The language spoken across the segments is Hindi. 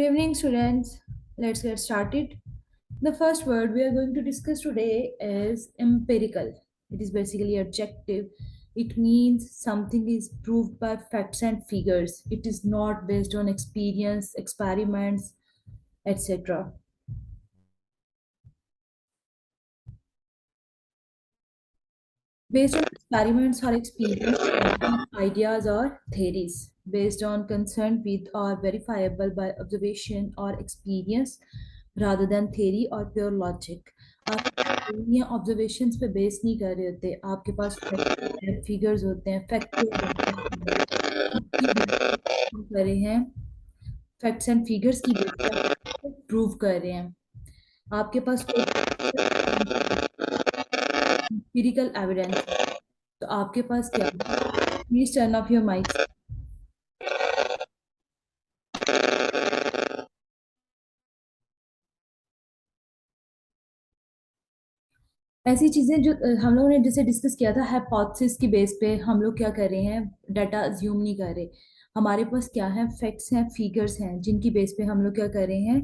evening, students. Let's get started. The first word we are going to discuss today is empirical. It is basically adjective. It means something is proved by facts and figures. It is not based on experience, experiments, etc. Based on experiments or experience, ideas or theories based on concern with or verifiable by observation or experience rather than theory or pure logic. आप ये ऑब्जर्वेशंस पे बेस नहीं कर रहे होते, आपके पास फिगर्स होते हैं, फैक्चुअल होते हैं, कर रहे हैं, फैक्ट्स एंड फिगर्स की बेस पे प्रूव कर रहे हैं। आपके पास एम्पिरिकल एविडेंस, तो आपके पास क्या है? Please turn off your mic. ऐसी चीजें जो हम लोगों ने जैसे डिस्कस किया था, हाइपोथेसिस की बेस पे हम लोग क्या कर रहे हैं, डाटा अज्यूम नहीं कर रहे। हमारे पास क्या है, फैक्ट्स हैं, फिगर्स हैं, जिनकी बेस पे हम लोग क्या कर रहे हैं,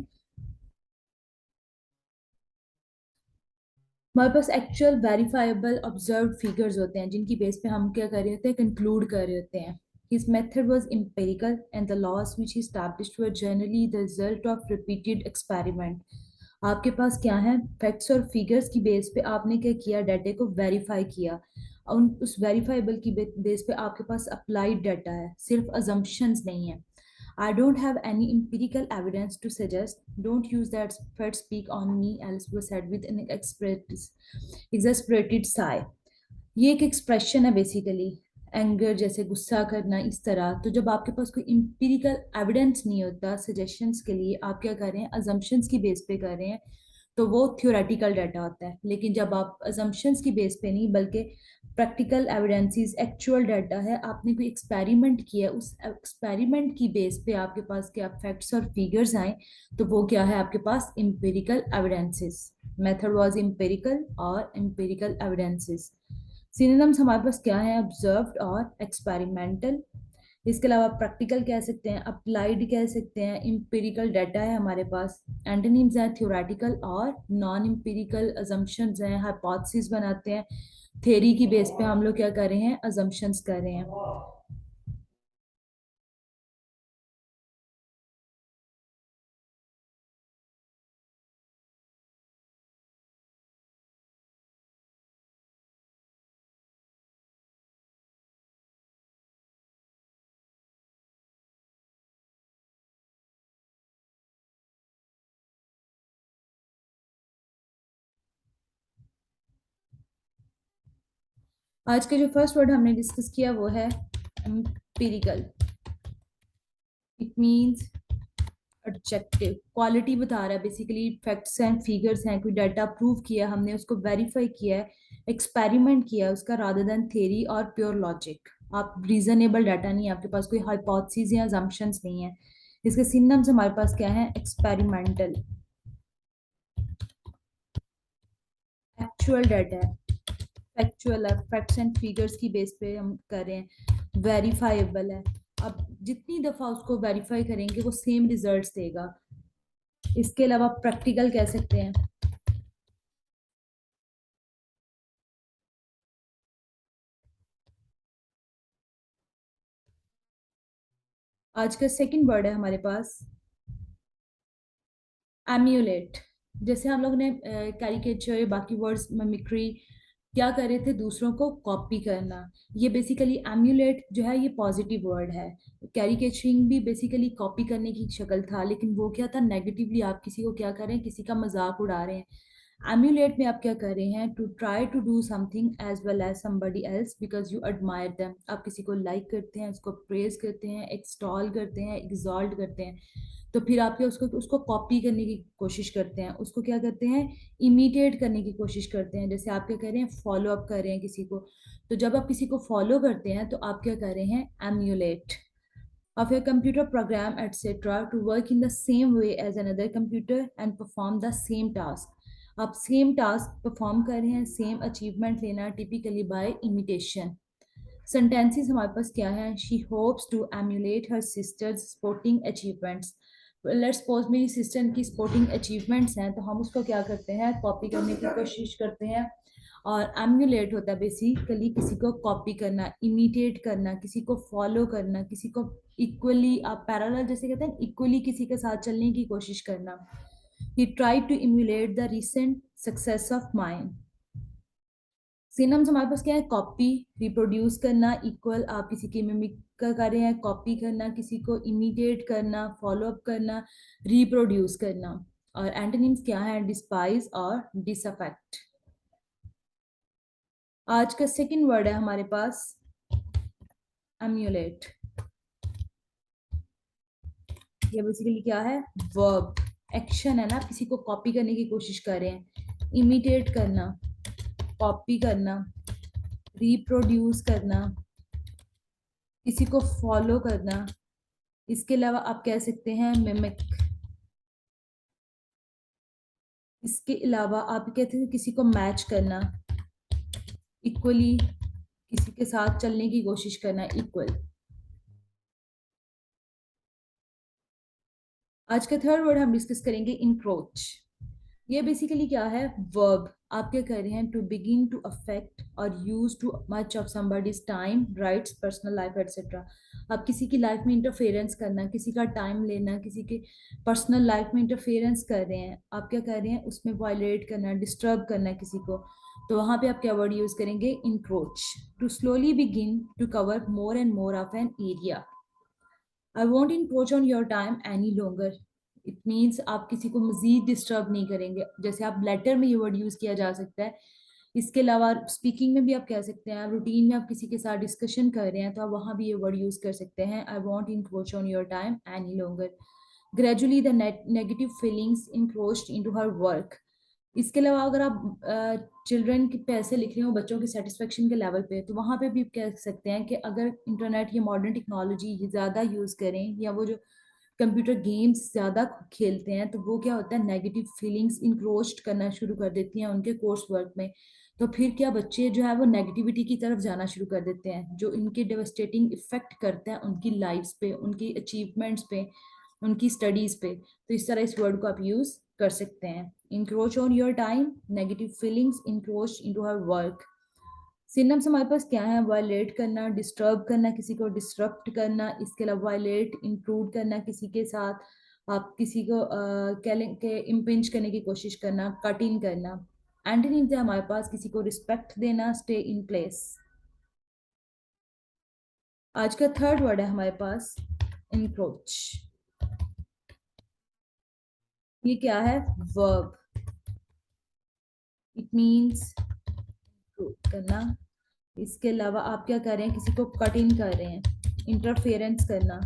हमारे पास एक्चुअल वेरीफाइबल ऑब्जर्व्ड फिगर्स होते हैं, जिनकी बेस पे हम क्या कर रहे होते हैं, कंक्लूड कर रहे होते हैं। His method was empirical and the laws which he established were generally the result of repeated experiment. आपके पास क्या है, फैक्ट्स और फिगर्स की बेस पे आपने क्या किया, डाटा को वेरीफाई किया। उस वेरीफाइबल की बेस पे आपके पास अप्लाइड डाटा है, सिर्फ अजम्पशंस नहीं है। I don't have any empirical evidence to suggest. Don't use that Fred speak on me, Alice was said with an exasperated sigh. ये एक एक्सप्रेशन है बेसिकली, एंगर जैसे गुस्सा करना, इस तरह। तो जब आपके पास कोई इम्पीरिकल एविडेंस नहीं होता सजेशंस के लिए, आप क्या कर रहे हैं, अजम्पशंस की बेस पे कर रहे हैं, तो वो थ्योरेटिकल डाटा होता है। लेकिन जब आप अजम्पशंस की बेस पे नहीं, बल्कि प्रैक्टिकल एविडेंसेस, एक्चुअल डाटा है, आपने कोई एक्सपेरिमेंट किया, उस एक्सपेरिमेंट की बेस पे आपके पास क्या फैक्ट्स और फिगर्स आए, तो वो क्या है, आपके पास empirical evidences. Method was empirical और इम्पेरिकल एविडेंसेस। सिनोनिम्स हमारे पास क्या है, ऑब्जर्व्ड और एक्सपेरिमेंटल। इसके अलावा प्रैक्टिकल कह सकते हैं, अप्लाइड कह सकते हैं, इम्पेरिकल डाटा है हमारे पास। एंटोनिम्स हैं थ्योरेटिकल और नॉन इम्पेरिकल, अजम्पशंस हैं, हाइपोथेसिस बनाते हैं, थ्योरी की बेस पे हम लोग क्या कर रहे हैं, अजम्पशंस कर रहे हैं। आज का जो फर्स्ट वर्ड हमने डिस्कस किया वो है empirical. It means objective, quality बता रहा है बेसिकली, फैक्ट्स एंड फिगर्स हैं, कोई डाटा प्रूव किया हमने, उसको वेरीफाई किया है, एक्सपेरिमेंट किया है उसका, रादर देन थ्योरी और प्योर लॉजिक। आप रीजनेबल डाटा नहीं है, आपके पास कोई हाइपोथेसिस या अजम्पशंस नहीं है। इसके सिनोनिम्स हमारे पास क्या है, एक्सपेरिमेंटल, एक्चुअल डाटा है, फैक्चुअल है, फैक्ट्स एंड फिगर्स की बेस पे हम कर रहे हैं, वेरीफाइबल है। अब जितनी दफा उसको वेरीफाई करेंगे वो सेम रिजल्ट्स देगा। इसके अलावा प्रैक्टिकल कह सकते हैं। आज का सेकंड वर्ड है हमारे पास एम्यूलेट। जैसे हम लोग ने कैरिकेचर, बाकी वर्ड्स, मिमिक्री, क्या कर रहे थे, दूसरों को कॉपी करना। ये बेसिकली एम्यूलेट जो है, ये पॉजिटिव वर्ड है। कैरिकेचरिंग भी बेसिकली कॉपी करने की शक्ल था, लेकिन वो क्या था, नेगेटिवली आप किसी को क्या कर रहे हैं, किसी का मजाक उड़ा रहे हैं। एम्यूलेट में आप क्या कर रहे हैं, to try to do something as well as somebody else because you admire them. आप किसी को लाइक करते हैं, उसको प्रेज करते हैं, एक्सटॉल करते हैं, एक्सॉल्ट करते हैं, तो फिर आप क्या उसको उसको कॉपी करने की कोशिश करते हैं, उसको क्या करते हैं, इमिटेट करने की कोशिश करते हैं। जैसे आप क्या कर रहे हैं, फॉलो अप कर रहे हैं किसी को, तो जब आप किसी को फॉलो करते हैं तो आप क्या कर रहे हैं, emulate of your computer program etc to work in the same way as another computer and perform the same task। आप सेम टास्क परफॉर्म कर रहे हैं, सेम अचीवमेंट लेना, टिपिकली बाय इमिटेशन। सेंटेंसेस हमारे पास क्या है, she hopes to emulate her sister's sporting achievements. Let's suppose मेरी सिस्टर की स्पोर्टिंग अचीवमेंट्स हैं, तो हम उसको क्या करते हैं, कॉपी करने की कोशिश करते हैं। और एम्यूलेट होता है बेसिकली किसी को कॉपी करना, इमिटेट करना, किसी को फॉलो करना, किसी को इक्वली, आप पैरेलल जैसे कहते हैं, इक्वली किसी के साथ चलने की कोशिश करना। He tried to emulate the recent success of mind. Synonyms हमारे पास क्या है, कॉपी, रिप्रोड्यूस करना, इक्वल, आप किसी की मिमिक का कर रहे हैं, कॉपी करना, किसी को इमिटेट करना, फॉलो अप करना, रिप्रोड्यूस करना। और एंटोनिम्स क्या है, डिस्पाइज और डिसअफेक्ट। आज का सेकंड वर्ड है हमारे पास एम्यूलेट। ये बेसिकली क्या है, वर्ब, एक्शन है ना, आप किसी को कॉपी करने की कोशिश कर रहे हैं, इमिटेट करना, कॉपी करना, रिप्रोड्यूस करना, किसी को फॉलो करना। इसके अलावा आप कह सकते हैं मिमिक। इसके अलावा आप कहते हैं किसी को मैच करना, इक्वली किसी के साथ चलने की कोशिश करना, इक्वल। आज का थर्ड वर्ड हम डिस्कस करेंगे इंक्रोच। ये बेसिकली क्या है, वर्ब, आप क्या कर रहे हैं, टू बिगिन टू अफेक्ट और use too much of somebody's time, rights, personal life etcetera. आप किसी की लाइफ में इंटरफेरेंस करना, किसी का टाइम लेना, किसी के पर्सनल लाइफ में इंटरफेरेंस कर रहे हैं, आप क्या कर रहे हैं, उसमें वायलेट करना, डिस्टर्ब करना किसी को, तो वहां पे आप क्या वर्ड यूज करेंगे, encroach. To slowly begin to cover more and more of an area. I won't encroach on your time any longer. It means आप किसी को मजीद डिस्टर्ब नहीं करेंगे, जैसे आप लेटर में ये वर्ड यूज किया जा सकता है। इसके अलावा स्पीकिंग में भी आप कह सकते हैं, रूटीन में आप किसी के साथ डिस्कशन कर रहे हैं तो आप वहां भी ये वर्ड यूज कर सकते हैं, I won't encroach on your time any longer. Gradually the negative feelings encroached into her work. इसके अलावा अगर आप चिल्ड्रन के पैसे लिख रहे हो बच्चों के सेटिस्फेक्शन के लेवल पे, तो वहाँ पे भी कह सकते हैं कि अगर इंटरनेट या मॉडर्न टेक्नोलॉजी ज़्यादा यूज़ करें, या वो जो कंप्यूटर गेम्स ज़्यादा खेलते हैं, तो वो क्या होता है, नेगेटिव फीलिंग्स इंक्रोच्ड करना शुरू कर देती हैं उनके कोर्स वर्क में। तो फिर क्या, बच्चे जो है वो नेगेटिविटी की तरफ जाना शुरू कर देते हैं, जो इनके डेवस्टेटिंग इफेक्ट करता है उनकी लाइफ्स पे, उनकी अचीवमेंट्स पे, उनकी स्टडीज पे। तो इस तरह इस वर्ड को आप यूज कर सकते हैं, encroach on your time, negative feelings encroach into her work. Synonyms हमारे पास क्या है, वायलेट करना, डिस्टर्ब करना, किसी को डिस्टर्ब करना। इसके अलावा वायलेट, इंक्लूड करना किसी के साथ, आप किसी को के इम्पिंच करने की कोशिश करना, कट इन करना। एंटोनिम्स है हमारे पास, किसी को रिस्पेक्ट देना, स्टे इन प्लेस। आज का थर्ड वर्ड है हमारे पास इंक्रोच। ये क्या है, वर्ब, इट मीन्स करना। इसके अलावा आप क्या कर रहे हैं, किसी को कट इन कर रहे हैं, इंटरफेरेंस करना।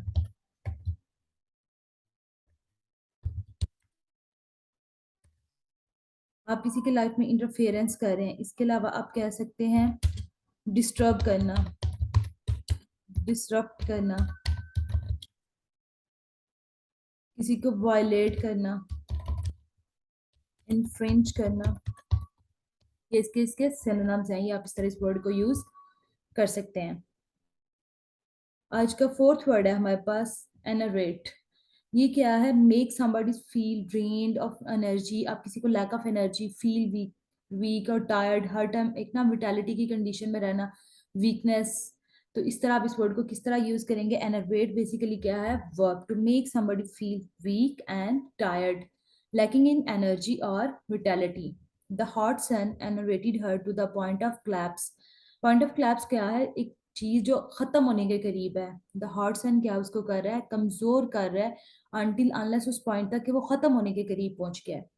आप किसी के लाइफ में इंटरफेरेंस कर रहे हैं। इसके अलावा आप कह सकते हैं डिस्टर्ब करना, डिस्टर्ब करना, किसी को वायलेट करना, इन्फ्रिंज करना। ये इसके सिनोनिम्स हैं, ये आप इस तरह इस वर्ड को यूज कर सकते हैं। आज का फोर्थ वर्ड है हमारे पास एनरेट। ये क्या है, make somebody feel drained of energy. आप किसी को lack of energy, feel weak, weak और टायर्ड, हर टाइम एक ना विटालिटी की कंडीशन में रहना, वीकनेस। तो इस तरह आप इस वर्ड को किस तरह यूज करेंगे, एनर्वेट बेसिकली क्या है, verb, to make somebody feel weak and tired, lacking in energy or vitality. The hot sun enervated her to the point of collapse. Point of collapse क्या है, एक चीज जो खत्म होने के करीब है। द हॉट सन क्या उसको कर रहा है, कमजोर कर रहा है, अनटिल अनलेस उस पॉइंट तक कि वो खत्म होने के करीब पहुंच गया है।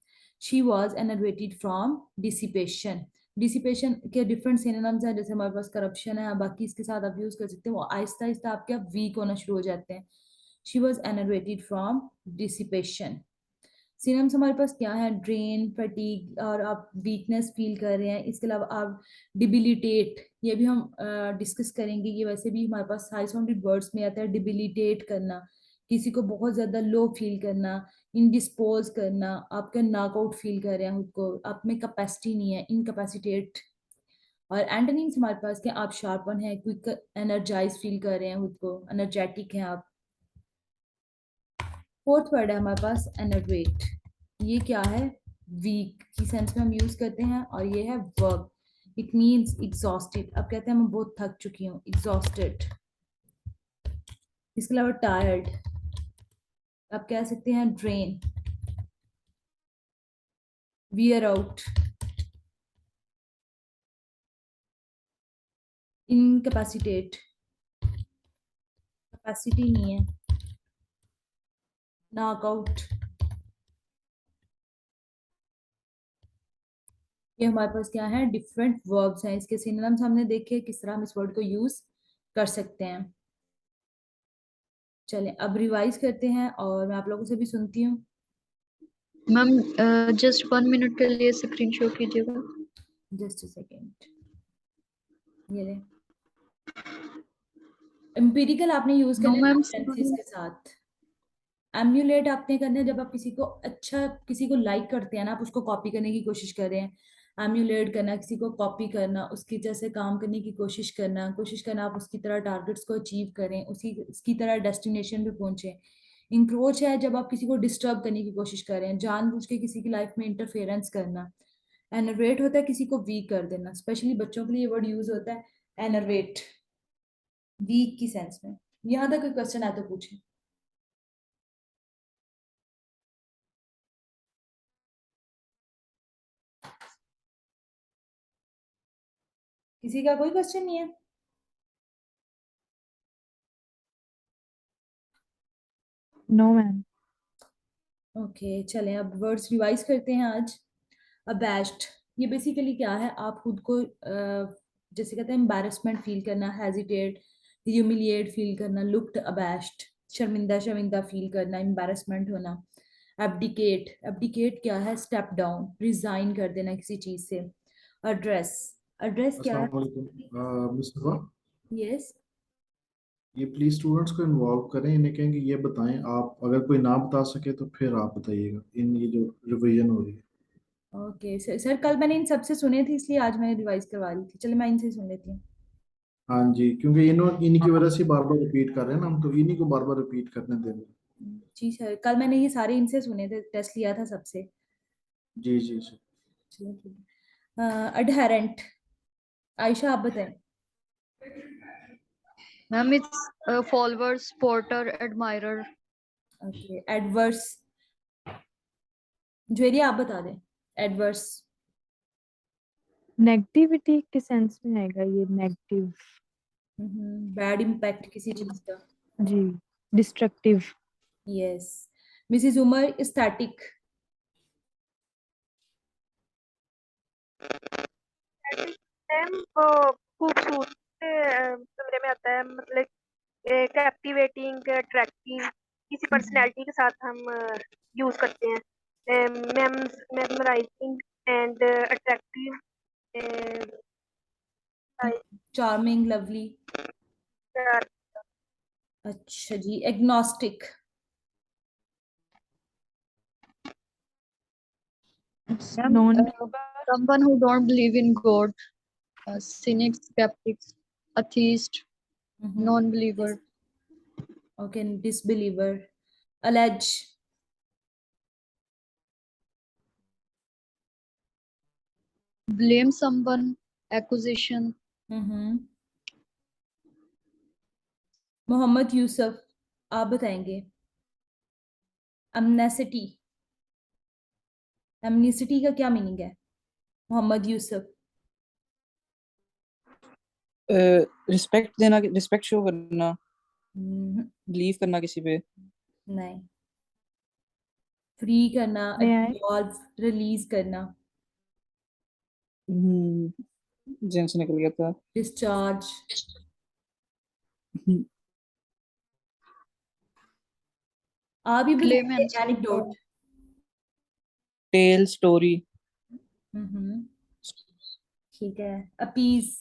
She was enervated from dissipation. Dissipation के डिफरेंट सिनोनिम्स हैं, जैसे हमारे पास करप्शन है, बाकी इसके साथ आप यूज कर सकते हैं, वो आहिस्ता आहिस्ता आपके वीक होना शुरू हो जाते हैं। She was enervated from dissipation. Synonyms हमारे पास क्या है, ड्रेन, फटीग, और आप वीकनेस फील कर रहे हैं। इसके अलावा आप डिबिलिटेट, ये भी हम डिस्कस करेंगे, ये वैसे भी हमारे पास हाई साउंडेड वर्ड्स में आता है। डिबिलिटेट करना, किसी को बहुत ज्यादा लो फील करना, इनडिस्पोज करना, आपका नॉकआउट फील कर रहे हैं खुद को, आप में कैपेसिटी नहीं है, इनकैपेसिटेट। और एंटोनिम्स हमारे पास क्या, आप शार्पन है, क्विक, एनर्जाइज फील कर रहे हैं खुद को, एनर्जेटिक हैं आप। फोर्थ वर्ड है हमारे पास एनर्वेट। ये क्या है? वीक की सेंस में हम यूज करते हैं, और ये है वर्ब। It means exhausted. अब कहते हैं मैं बहुत थक चुकी हूँ, एग्जॉस्टेड। इसके अलावा टायर्ड, आप कह सकते हैं drain, wear out, incapacitate, capacity नहीं है, नॉकआउट। ये हमारे पास क्या है? डिफरेंट वर्ब्स हैं। इसके सिनोनिम्स हमने देखे किस तरह हम इस वर्ड को यूज कर सकते हैं। चलें अब रिवाइज करते हैं और मैं आप लोगों से भी सुनती हूँ। मैम जस्ट 1 मिनट के लिए स्क्रीन शो कीजिएगा। Just a second. ये ले, एम्पिरिकल आपने यूज नो करना है मैम। सेंटेंसेस के साथ। एम्यूलेट आपने करना है जब आप किसी को अच्छा, किसी को लाइक करते हैं ना, आप उसको कॉपी करने की कोशिश कर रहे हैं। एम्यूलेट करना, किसी को कॉपी करना, उसकी जैसे काम करने की कोशिश करना आप उसकी तरह टारगेट्स को अचीव करें, उसी उसकी तरह डेस्टिनेशन पे पहुंचे। इंक्रोच है जब आप किसी को डिस्टर्ब करने की कोशिश कर रहे हैं, जानबूझ के किसी की लाइफ में इंटरफेरेंस करना। एनर्वेट होता है किसी को वीक कर देना, स्पेशली बच्चों के लिए वर्ड यूज होता है एनर्वेट, वीक की सेंस में। यहाँ तक कोई क्वेश्चन है तो पूछे। किसी का कोई क्वेश्चन नहीं है? No ma'am. ओके चलें अब वर्ड्स रिवाइज करते हैं आज। अबैश्ड, ये बेसिकली क्या है? आप खुद को जैसे कहते हैं एम्बैरेसमेंट फील करना, हेजिटेट, ह्यूमिलिएट फील करना, लुक्ड अबैश्ड, शर्मिंदा शर्मिंदा फील करना, एम्बैरेसमेंट होना। एब्डिकेट, एब्डिकेट क्या है? स्टेप डाउन, रिजाइन कर देना किसी चीज से। एड्रेस, एड्रेस क्या अस्सलाम है? वालेकुम मुस्तफ़ा। यस। ये प्लीज स्टूडेंट्स को इन्वॉल्व करें, इन्हें कहें कि ये बताएं। आप अगर कोई ना बता सके तो फिर आप बताइएगा इन ये जो रिवीजन हो रही है। ओके सर, कल मैंने इन सबसे सुने थे इसलिए आज मैंने रिवाइज करवा रही थी। चलो मैं इनसे सुन लेती हूँ। हाँ जी, क्योंकि इन्हीं की वजह से बार बार रिपीट कर रहे हैं ना हम, तो इन्हीं को बार बार रिपीट करने दे रहे हैं। जी सर, कल मैंने ये सारे इनसे सुने थे, टेस्ट लिया था सबसे। जी जी जी। चलो ठीक है। अडहेरेंट, आयशा आप बताएं। Ma'am it's follower, supporter, admirer. Okay adverse, Zuveria आप बता दें। एडवर्स। नेगेटिविटी के सेंस में आएगा ये, नेगेटिव। बैड इम्पैक्ट किसी चीज का। जी। Destructive. Yes. Mrs Umar, static. Ma'am वो खूबसूरत कमरे में आता है, मतलब कैप्टिवेटिंग, अट्रैक्टिव, किसी पर्सनैलिटी के साथ हम यूज करते हैं। Ma'am memorising and attractive, charming, lovely. अच्छा जी, agnostic. Ma'am none. someone who don't believe in God, cynic, skeptics, atheist, non-believer. Okay disbeliever. Allege. Blame someone, accusation. Mohammad Yusuf आप बताएंगे। अमनेसिटी, एमनिसिटी का क्या मीनिंग है? मोहम्मद यूसुफ। रिस्पेक्ट देना, रिस्पेक्ट शो करना, हम्म, बिलीव करना किसी पे। नहीं। फ्री करना, में आए। डिसॉल्व, रिलीज करना। जेन से निकल गया था। डिस्चार्ज। आप भी Claim बताएंगे answer. एनेक्डोट। Tell, story. ठीक है। अपीज।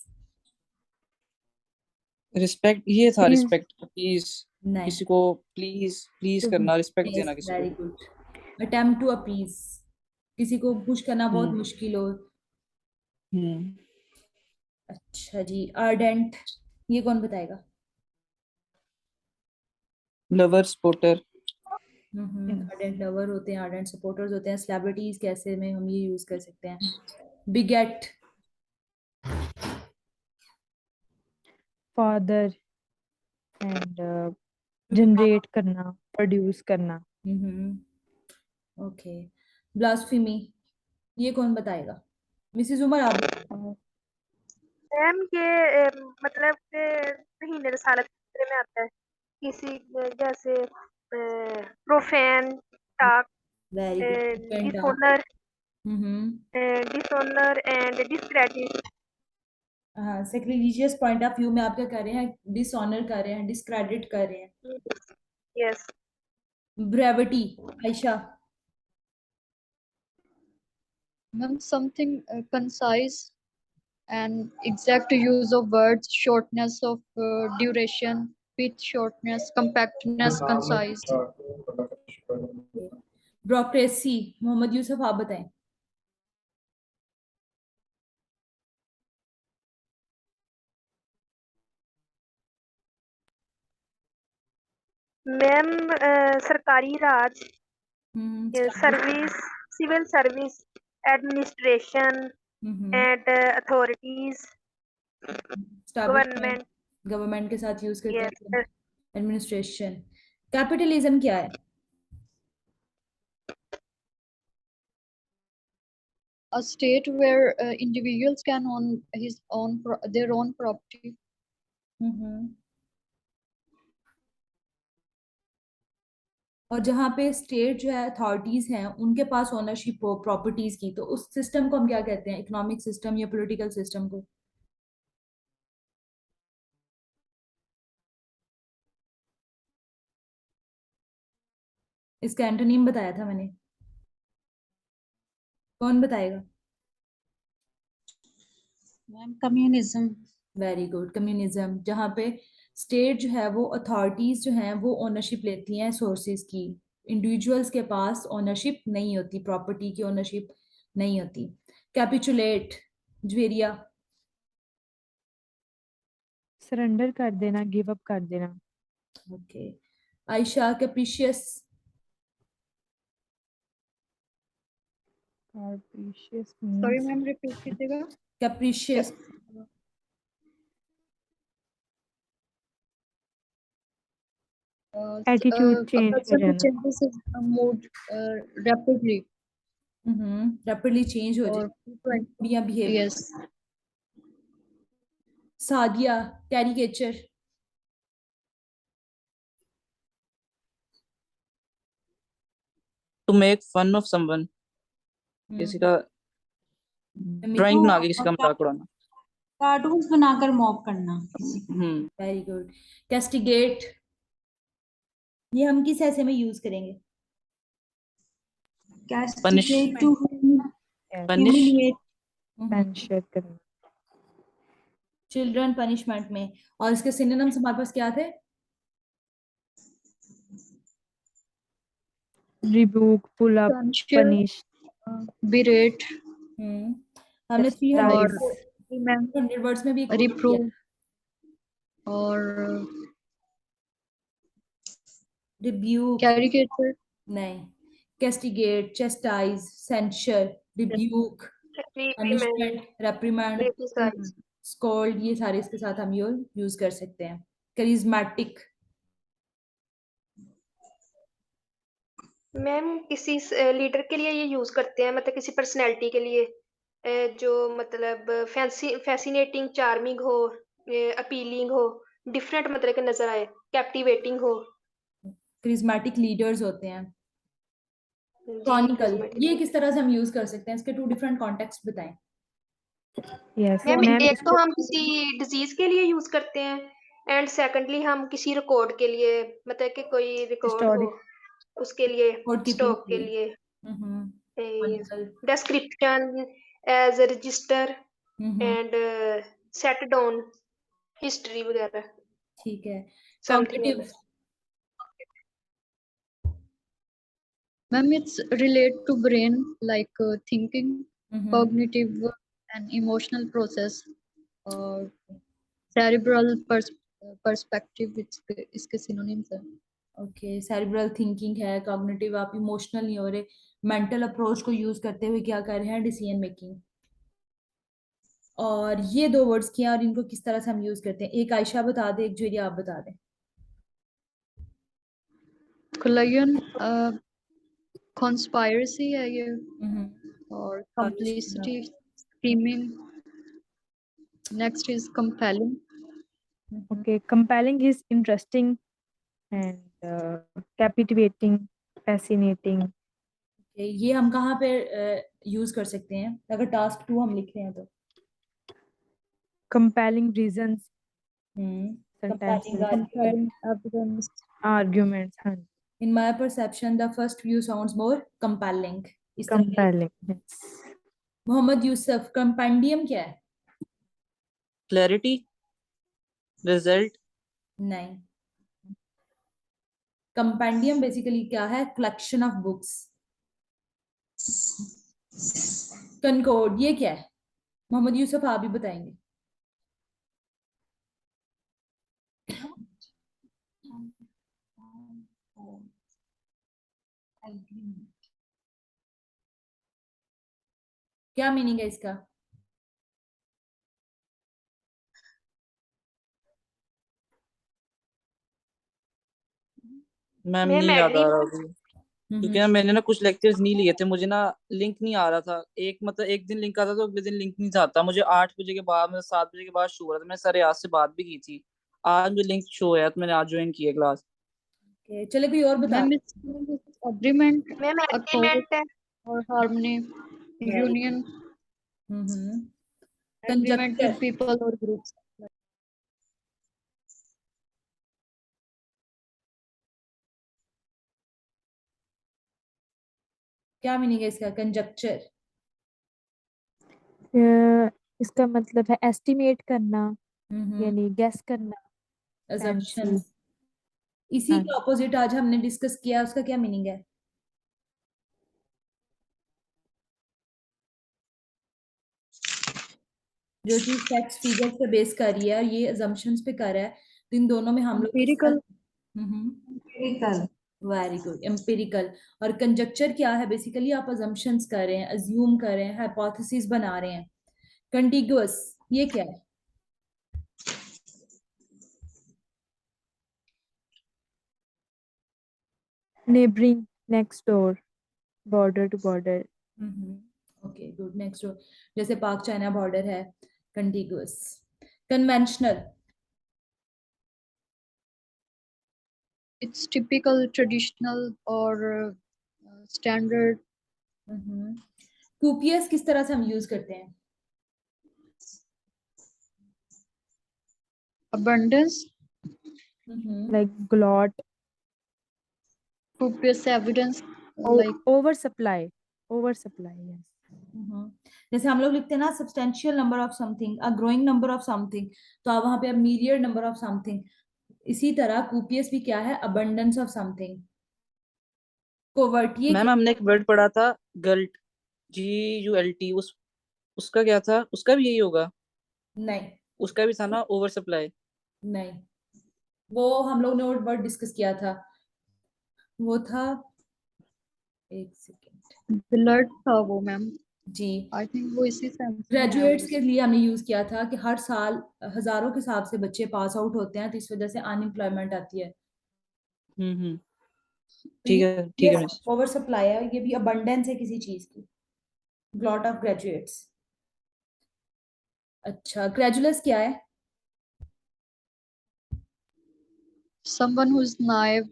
रिस्पेक्ट, ये था प्लीज। Respect, please. नहीं। किसी को प्लीज प्लीज करना, रिस्पेक्ट यस देना किसी वेरी को। गुड। अटेम्प्ट टू अपीज, किसी को खुश करना बहुत हम्म मुश्किल हो। हम्म अच्छा जी, अर्डेंट, ये कौन बताएगा? Lover, supporter. आर्डेंट लवर होते हैं, आर्डेंट सपोर्टर्स होते हैं। सेलिब्रिटीज कैसे में हम ये यूज कर सकते हैं? बिगेट, father and generate करना, produce करना. ओके। ब्लास्फेमी, ये कौन बताएगा? मिसेस उमर आप बताओ। मैम ये मतलब के तहीन रसालत में आता है किसी जैसे profane talk, very good. Dishonour hmm. And discredit. हाँ, सेक्रिलिजियस पॉइंट ऑफ व्यू में आप क्या कर रहे हैं? डिसऑनर कर रहे हैं, डिस्क्रेडिट कर रहे हैं। Yes brevity, Ayesha. Ma'am, something concise and exact use of words, shortness of duration, with shortness, compactness, नाम में concise. ब्रोक्रेसी, मोहम्मद यूसुफ आप बताएं। मैम सरकारी राज, establish- service, civil service, administration and authorities, establishment, government. Government के साथ यूज करते हैं। Yes administration. कैपिटलिज्म क्या है? A state where individuals can own their own property. और जहाँ पे स्टेट जो है, अथॉरिटीज हैं, उनके पास ओनरशिप हो प्रॉपर्टीज की, तो उस सिस्टम को हम क्या कहते हैं? इकोनॉमिक सिस्टम या पॉलिटिकल सिस्टम को? इसका एंटोनिम बताया था मैंने, कौन बताएगा? Ma'am communism. Very good, communism. जहाँ पे स्टेट जो है वो अथॉरिटीज जो हैं वो ओनरशिप लेती हैं सोर्सेज की, इंडिविजुअल्स के पास ओनरशिप नहीं होती, प्रॉपर्टी की ओनरशिप नहीं होती। कैपिचुलेट, ज्वेरिया। Surrender कर देना, give up कर देना. Okay. Ayesha, capricious. Capricious Sorry, means ma'am, repeat कीजिएगा. कैप्रिशियस, attitude A change हो person who जाना. changes his mood rapidly rapidly change हो or जाए या behaviour. yes. Sadia, caricature. To make fun of someone, किसी का ड्राइंग बना के किसी का मजाक उड़ाना। कार्टून्स बनाकर मॉक करना। Very good. कैस्टिगेट, ये हम किस ऐसे में यूज करेंगे? Castigate to Yes. Punish, humiliate. Pension करना. चिल्ड्रन पनिशमेंट में। और इसके सिनोनिम्स हमारे पास क्या थे? Rebuke, pull up, censure, punish, berate हमने or 300 वर्ड्स में भी एक reprove or रिब्यूक caricature. नहीं, castigate, chastise, censure, rebuke, punishment, reprimand, scold, ये सारे इसके साथ हम यूज कर सकते हैं। करिज्मेटिक, मैम किसी लीडर के लिए ये यूज करते हैं, मतलब किसी पर्सनैलिटी के लिए जो मतलब फैसिनेटिंग, चार्मिंग हो, अपीलिंग हो, डिफरेंट मतलब के नजर आए, कैप्टिवेटिंग हो। करिज्मेटिक लीडर्स होते हैं। जी, क्रॉनिकल, charismatic। ये किस तरह से हम यूज कर सकते हैं? इसके 2 डिफरेंट कॉन्टेक्स्ट बताएं। yes. मैम मैम एक तो हम किसी डिजीज के लिए यूज करते हैं, एंड सेकंडली हम किसी रिकॉर्ड के लिए, मतलब कि कोई रिकॉर्ड हो Historic. उसके लिए, Record keeping स्टॉक के के लिए। Chronicle, description as register and set down history वगैरह, ठीक है। Something cognitive, Ma'am, it's relate to brain like thinking, cognitive and emotional process or cerebral perspective. It's इसके synonyms हैं. ओके, सेरिब्रल थिंकिंग है, कॉग्निटिव, आप इमोशनल नहीं हो रहे, मेंटल अप्रोच को यूज करते हुए क्या कर रहे हैं, डिसीजन मेकिंग। और ये दो वर्ड्स क्या हैं और इनको किस तरह से हम यूज करते हैं, एक आयशा बता दे, एक ज्वेरी आप बता दें। Collision, conspiracy है ये, हम्म। और complicity, scheming. Next is compelling. Okay, compelling is interesting and captivating, fascinating. Okay, ये हम कहाँ पे यूज कर सकते हैं अगर टास्क 2 हम लिख रहे हैं तो? Compelling reasons, compelling sentences, Compelling evidence. arguments, हाँ, in my perception the first view sounds more compelling, इस तरह के। compelling. Yes. Mohammad Yusuf, compendium क्या है? Clarity, result. नहीं, कंपेंडियम बेसिकली क्या है, कलेक्शन ऑफ बुक्स। कनकॉर्ड ये क्या है? मोहम्मद यूसुफ आप ही बताएंगे। क्या मीनिंग है इसका? मैम मैम नहीं याद आ एग्री। रहा अभी, क्योंकि ना मैंने ना कुछ लेक्चर्स नहीं लिए थे, मुझे ना लिंक नहीं आ रहा था। एक मतलब एक दिन लिंक आता तो अगले दिन लिंक नहीं आता मुझे। 8 बजे के बाद, मतलब 7 बजे के बाद शो हो रहा था। मैंने सर आज से बात भी की थी, आज मुझे लिंक शो है तो मैंने आज ज्वाइन किया क्लास। Okay, चले कोई और बता। Ma'am, it's agreement, ma'am accord, agreement है। or harmony, union, agreement conjuncture, with people or groups. क्या मीनिंग है इसका, कंजक्चर? इसका मतलब है estimate करना, यानी guess करना, fancy. assumptions। इसी हाँ, के ऑपोजिट आज हमने डिस्कस किया, उसका क्या मीनिंग है? जो चीज फैक्ट्स फिगर्स पे बेस कर रही है, ये assumptions पे कर रहा है, तो इन दोनों में हम लोग किस Empirical. Empirical. Very good, empirical. और कंजक्चर क्या है, बेसिकली आप assumptions कर रहे हैं, अज्यूम कर रहे हैं, हाइपोथेसिस बना रहे हैं। कंटिगुअस ये क्या है? neighboring, next door, border to border. Okay good, next. जैसे पाक चाइना बॉर्डर है, contiguous. Conventional, It's typical, traditional, or standard. कूपियस किस तरह से हम यूज करते हैं? Abundance, Like glut, copious evidence, like oversupply, oversupply. Yes. जैसे हम लोग लिखते हैं ना, substantial number of something, a growing number of something, तो आप वहां पे अब मीरियर नंबर ऑफ समथिंग। इसी तरह कूपियस भी क्या है, अबंडेंस ऑफ समथिंग। कोवर्ट ये मैम क्या? हमने एक वर्ड पढ़ा था, गल्ट, GULT, उसका क्या था? उसका भी यही होगा? नहीं, उसका भी था ना, ओवर सप्लाई। नहीं, वो हम लोग ने वर्ड डिस्कस किया था, वो था, एक सेकेंड blood था वो मैम। जी। I think वो इसी सेंस में है ग्रेजुएट्स वो। के लिए हमने यूज किया था कि हर साल हजारों के हिसाब से बच्चे पास आउट होते हैं, तो इस वजह से अनएम्प्लॉयमेंट आती है। हम्म। तो ठीक है, ठीक ये है मिस। ओवर सप्लाई है, ये भी अबंडेंस है किसी चीज की। ग्लॉट ऑफ ग्रेजुएट्स। अच्छा, क्रेजुलस क्या है? Someone who's naive,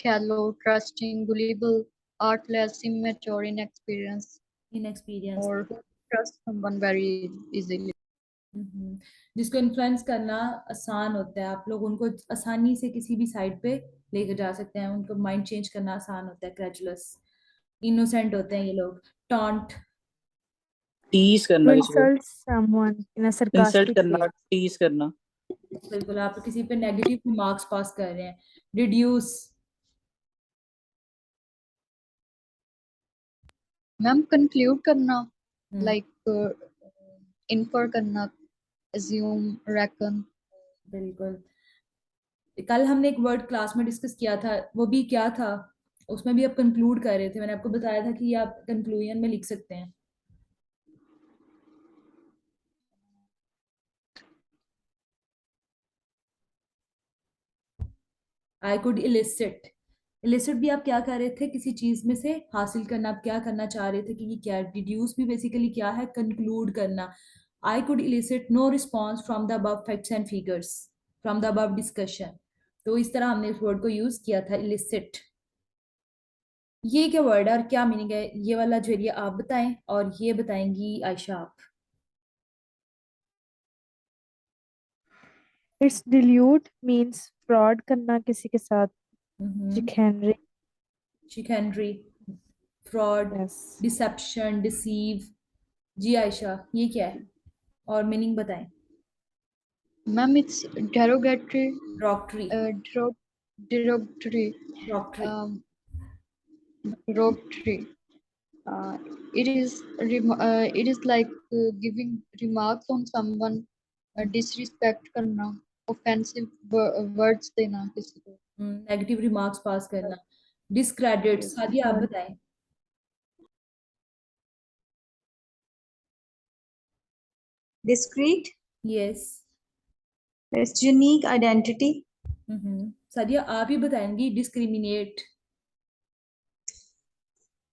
callow, trusting, gullible, artless, immature, inexperienced, inexperience. or who trust someone very easily. जिसको इन्फ्लुएंस करना आसान होता है, आप लोग उनको आसानी से किसी भी साइड पे लेकर जा सकते हैं, उनको माइंड चेंज करना आसान होता है। क्रेजुलस, इनोसेंट होते हैं ये लोग। टॉन्ट, टीज To करना किसी को, insult someone in a insult sarcastic करना, way. टीज करना। बिल्कुल, आप किसी पे नेगेटिव रिमार्क्स पास कर रहे हैं। रिड्यूस, मैम conclude करना, like infer करना, assume, reckon. बिल्कुल। कल हमने एक वर्ड क्लास में डिस्कस किया था, वो भी क्या था, उसमें भी आप कंक्लूड कर रहे थे, मैंने आपको बताया था कि ये आप कंक्लूजन में लिख सकते हैं। आई कुड इलिसिट, इलिसिट भी आप क्या कर रहे थे, किसी चीज में से हासिल करना, आप क्या करना चाह रहे थे कि ये क्या, डिड्यूस भी बेसिकली क्या है, कंक्लूड करना। I could elicit no response from the above facts and figures from the above discussion. तो इस तरह हमने इस वर्ड को यूज किया था, इलिसिट। ये क्या वर्ड है और क्या मीनिंग है, ये वाला जो एरिया आप बताएं और ये बताएंगी आयशा आप। इट्स डिल्यूट मींस फ्रॉड करना किसी के साथ, chicanery. Chicanery, fraud, yes. Deception, deceive. जी आयशा, ये क्या है और मीनिंग बताएं। Ma'am, it's derogatory, रॉकट्री, derogatory, रॉकट्री। um, derogatory. Uh, it is like giving remarks on someone, disrespect करना, offensive words देना किसी को. नेगेटिव रिमार्क्स पास करना, डिस्क्रेडिट। Yes. सादिया आप बताएं। Discrete. Yes. It's unique identity. Sadia आप ही बताएंगी, discriminate.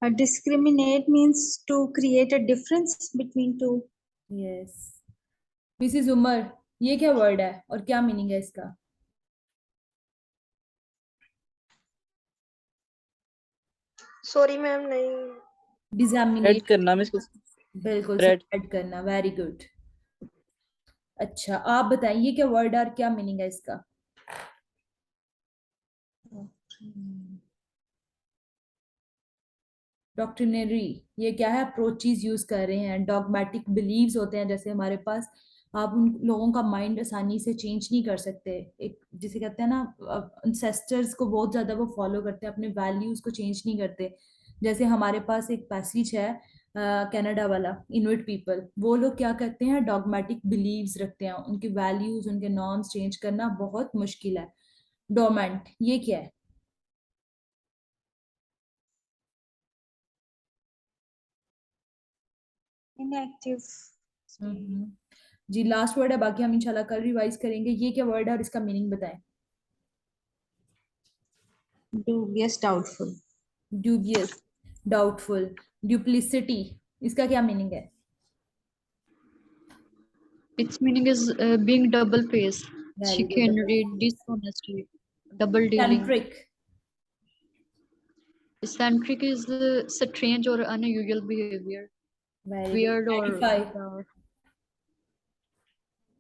Discriminate means to create a difference between two. Yes. Mrs Umar, ये क्या वर्ड है और क्या मीनिंग है इसका। सॉरी मैम, नहीं। ऐड डिजामिनेट, करना, मैं इसको बिल्कुल रेड ऐड करना, वेरी गुड। अच्छा आप बताएं, ये क्या वर्ड है और क्या मीनिंग है इसका। डॉक्ट्रिनरी, ये क्या है, अप्रोचेस यूज कर रहे हैं, डॉगमेटिक बिलीव्स होते हैं जैसे हमारे पास, आप उन लोगों का माइंड आसानी से चेंज नहीं कर सकते। एक जिसे कहते हैं ना, अनसेस्टर्स को बहुत ज्यादा वो फॉलो करते हैं, अपने वैल्यूज को चेंज नहीं करते। जैसे हमारे पास एक पैसेज है कनाडा वाला, इनुइट पीपल, वो लोग क्या करते हैं, डॉगमेटिक बिलीव्स रखते हैं, उनकी वैल्यूज, उनके नॉर्म्स चेंज करना बहुत मुश्किल है। डोमेंट, ये क्या है। Inactive. हम्म। जी लास्ट वर्ड है, बाकी हम इंशाल्लाह कल रिवाइज करेंगे। ये क्या वर्ड है और इसका मीनिंग बताएं। Dubious, doubtful. ड्यूबियस, डाउटफुल, ड्यूप्लिसिटी, इसका क्या मीनिंग है। Its meaning is being double-faced, very good, chicanery, dishonesty, double dealing. Centric, Eccentric is strange or unusual behavior. Very Weird good. or Edify, bizarre.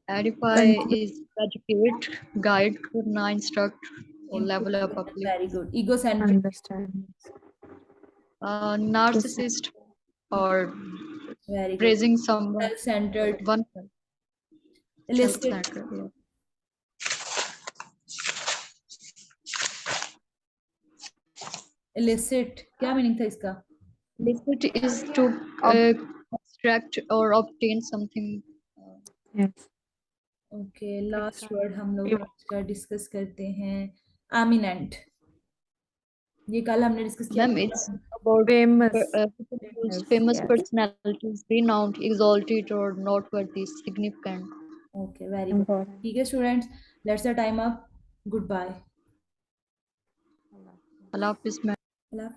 Edify is educate, guide, करना, instruct, or level up uplift. Very good. Egocentric, understand. Narcissist or very good. praising someone, self centred, one illicit, self-centered. Yeah. Illicit क्या मीनिंग था इसका। Illicit is to extract or obtain something. Yes. Okay, last word हम लोग इसका डिस्कस करते हैं, एमिनेंट। ये कल हमने डिस्कस किया Ma'am, it's about famous. people whose famous personalities, renowned, exalted, or noteworthy, significant. Okay very good. ठीक है students, let's the time up, good bye. Allah Hafiz, ma'am.